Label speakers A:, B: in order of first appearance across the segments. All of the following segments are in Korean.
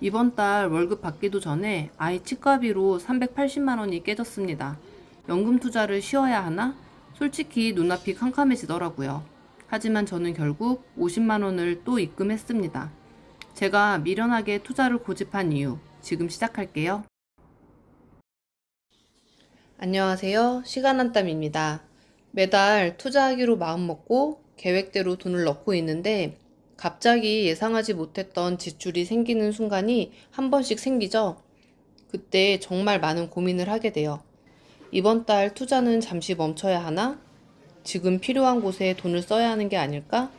A: 이번 달 월급 받기도 전에 아이 치과비로 380만 원이 깨졌습니다. 연금 투자를 쉬어야 하나? 솔직히 눈앞이 캄캄해지더라고요. 하지만 저는 결국 50만 원을 또 입금했습니다. 제가 미련하게 투자를 고집한 이유, 지금 시작할게요. 안녕하세요. 시간 한 땀입니다. 매달 투자하기로 마음먹고 계획대로 돈을 넣고 있는데 갑자기 예상하지 못했던 지출이 생기는 순간이 한 번씩 생기죠. 그때 정말 많은 고민을 하게 돼요. 이번 달 투자는 잠시 멈춰야 하나? 지금 필요한 곳에 돈을 써야 하는 게 아닐까?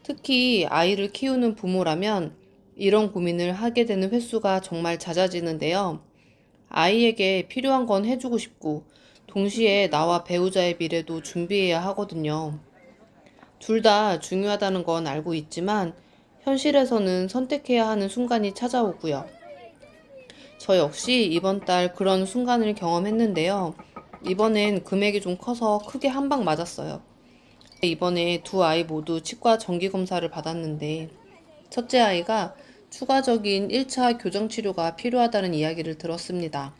A: 특히 아이를 키우는 부모라면 이런 고민을 하게 되는 횟수가 정말 잦아지는데요. 아이에게 필요한 건 해주고 싶고, 동시에 나와 배우자의 미래도 준비해야 하거든요. 둘 다 중요하다는 건 알고 있지만, 현실에서는 선택해야 하는 순간이 찾아오고요. 저 역시 이번 달 그런 순간을 경험했는데요. 이번엔 금액이 좀 커서 크게 한 방 맞았어요. 이번에 두 아이 모두 치과 정기검사를 받았는데, 첫째 아이가 추가적인 1차 교정치료가 필요하다는 이야기를 들었습니다.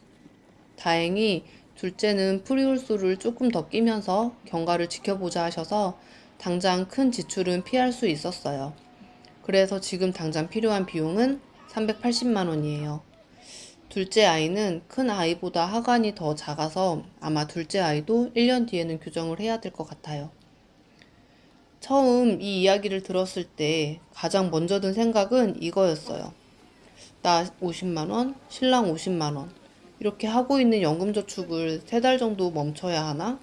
A: 다행히 둘째는 프리홀수를 조금 더 끼면서 경과를 지켜보자 하셔서 당장 큰 지출은 피할 수 있었어요. 그래서 지금 당장 필요한 비용은 380만 원이에요. 둘째 아이는 큰 아이보다 하관이 더 작아서 아마 둘째 아이도 1년 뒤에는 교정을 해야 될 것 같아요. 처음 이 이야기를 들었을 때 가장 먼저 든 생각은 이거였어요. 나 50만 원, 신랑 50만 원. 이렇게 하고 있는 연금저축을 3달 정도 멈춰야 하나?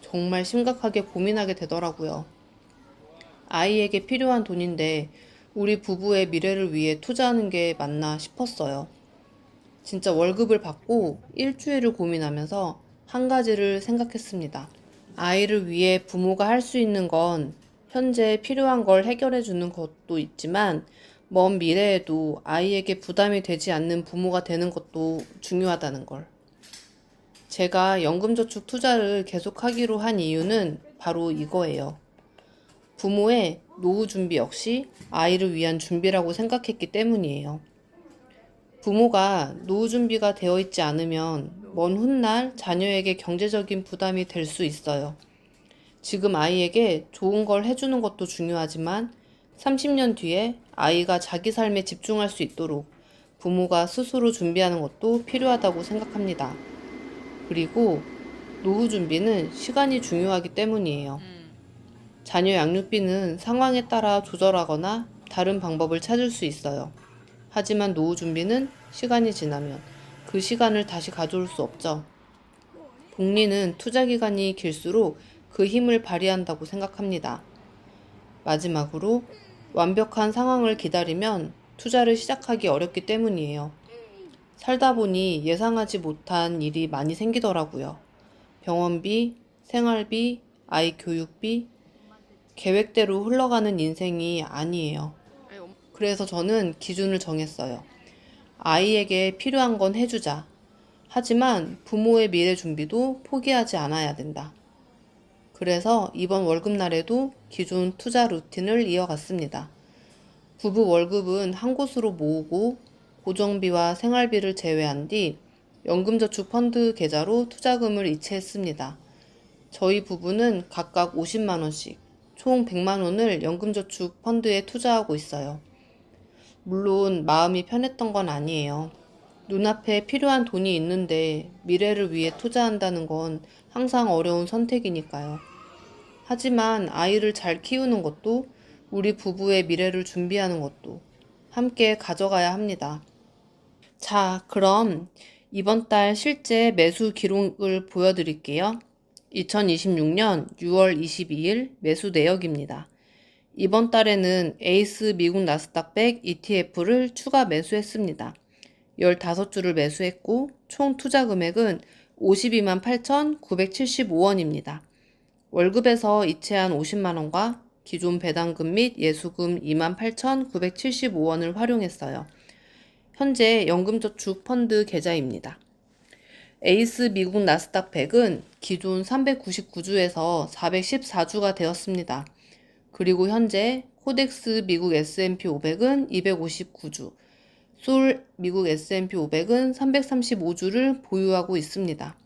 A: 정말 심각하게 고민하게 되더라고요. 아이에게 필요한 돈인데 우리 부부의 미래를 위해 투자하는 게 맞나 싶었어요. 진짜 월급을 받고 일주일을 고민하면서 한 가지를 생각했습니다. 아이를 위해 부모가 할 수 있는 건 현재 필요한 걸 해결해 주는 것도 있지만 먼 미래에도 아이에게 부담이 되지 않는 부모가 되는 것도 중요하다는 걸. 제가 연금저축 투자를 계속하기로 한 이유는 바로 이거예요. 부모의 노후 준비 역시 아이를 위한 준비라고 생각했기 때문이에요. 부모가 노후 준비가 되어 있지 않으면 먼 훗날 자녀에게 경제적인 부담이 될 수 있어요. 지금 아이에게 좋은 걸 해주는 것도 중요하지만 30년 뒤에 아이가 자기 삶에 집중할 수 있도록 부모가 스스로 준비하는 것도 필요하다고 생각합니다. 그리고 노후 준비는 시간이 중요하기 때문이에요. 자녀 양육비는 상황에 따라 조절하거나 다른 방법을 찾을 수 있어요. 하지만 노후 준비는 시간이 지나면 그 시간을 다시 가져올 수 없죠. 복리는 투자 기간이 길수록 그 힘을 발휘한다고 생각합니다. 마지막으로 완벽한 상황을 기다리면 투자를 시작하기 어렵기 때문이에요. 살다 보니 예상하지 못한 일이 많이 생기더라고요. 병원비, 생활비, 아이 교육비, 계획대로 흘러가는 인생이 아니에요. 그래서 저는 기준을 정했어요. 아이에게 필요한 건 해주자. 하지만 부모의 미래 준비도 포기하지 않아야 된다. 그래서 이번 월급날에도 기존 투자 루틴을 이어갔습니다. 부부 월급은 한 곳으로 모으고 고정비와 생활비를 제외한 뒤 연금저축 펀드 계좌로 투자금을 이체했습니다. 저희 부부는 각각 50만 원씩 총 100만 원을 연금저축 펀드에 투자하고 있어요. 물론 마음이 편했던 건 아니에요. 눈앞에 필요한 돈이 있는데 미래를 위해 투자한다는 건 항상 어려운 선택이니까요. 하지만 아이를 잘 키우는 것도 우리 부부의 미래를 준비하는 것도 함께 가져가야 합니다. 자, 그럼 이번 달 실제 매수 기록을 보여드릴게요. 2026년 6월 22일 매수 내역입니다. 이번 달에는 에이스 미국 나스닥 100 ETF를 추가 매수했습니다. 15주를 매수했고 총 투자 금액은 52만 8,975원입니다. 월급에서 이체한 50만 원과 기존 배당금 및 예수금 2만 8,975원을 활용했어요. 현재 연금저축 펀드 계좌입니다. 에이스 미국 나스닥 100은 기존 399주에서 414주가 되었습니다. 그리고 현재 코덱스 미국 S&P 500은 259주, 솔 미국 S&P 500은 335주를 보유하고 있습니다.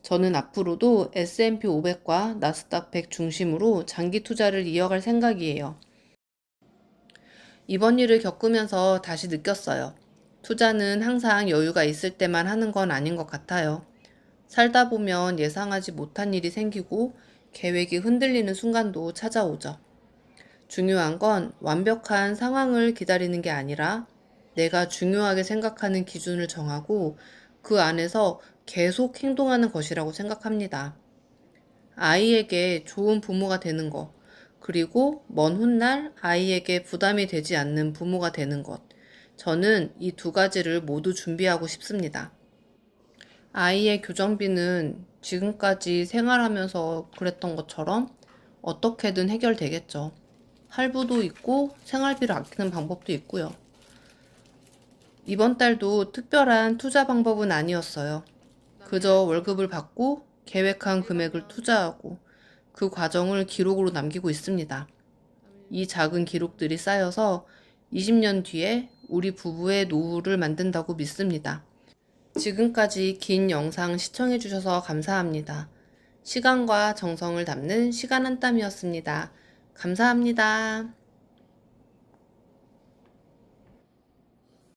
A: 저는 앞으로도 S&P 500과 나스닥 100 중심으로 장기 투자를 이어갈 생각이에요. 이번 일을 겪으면서 다시 느꼈어요. 투자는 항상 여유가 있을 때만 하는 건 아닌 것 같아요. 살다 보면 예상하지 못한 일이 생기고 계획이 흔들리는 순간도 찾아오죠. 중요한 건 완벽한 상황을 기다리는 게 아니라 내가 중요하게 생각하는 기준을 정하고 그 안에서 계속 행동하는 것이라고 생각합니다. 아이에게 좋은 부모가 되는 것, 그리고 먼 훗날 아이에게 부담이 되지 않는 부모가 되는 것. 저는 이 두 가지를 모두 준비하고 싶습니다. 아이의 교정비는 지금까지 생활하면서 그랬던 것처럼 어떻게든 해결되겠죠. 할부도 있고 생활비를 아끼는 방법도 있고요. 이번 달도 특별한 투자 방법은 아니었어요. 그저 월급을 받고 계획한 금액을 투자하고 그 과정을 기록으로 남기고 있습니다. 이 작은 기록들이 쌓여서 20년 뒤에 우리 부부의 노후를 만든다고 믿습니다. 지금까지 긴 영상 시청해주셔서 감사합니다. 시간과 정성을 담는 시간 한 땀이었습니다. 감사합니다.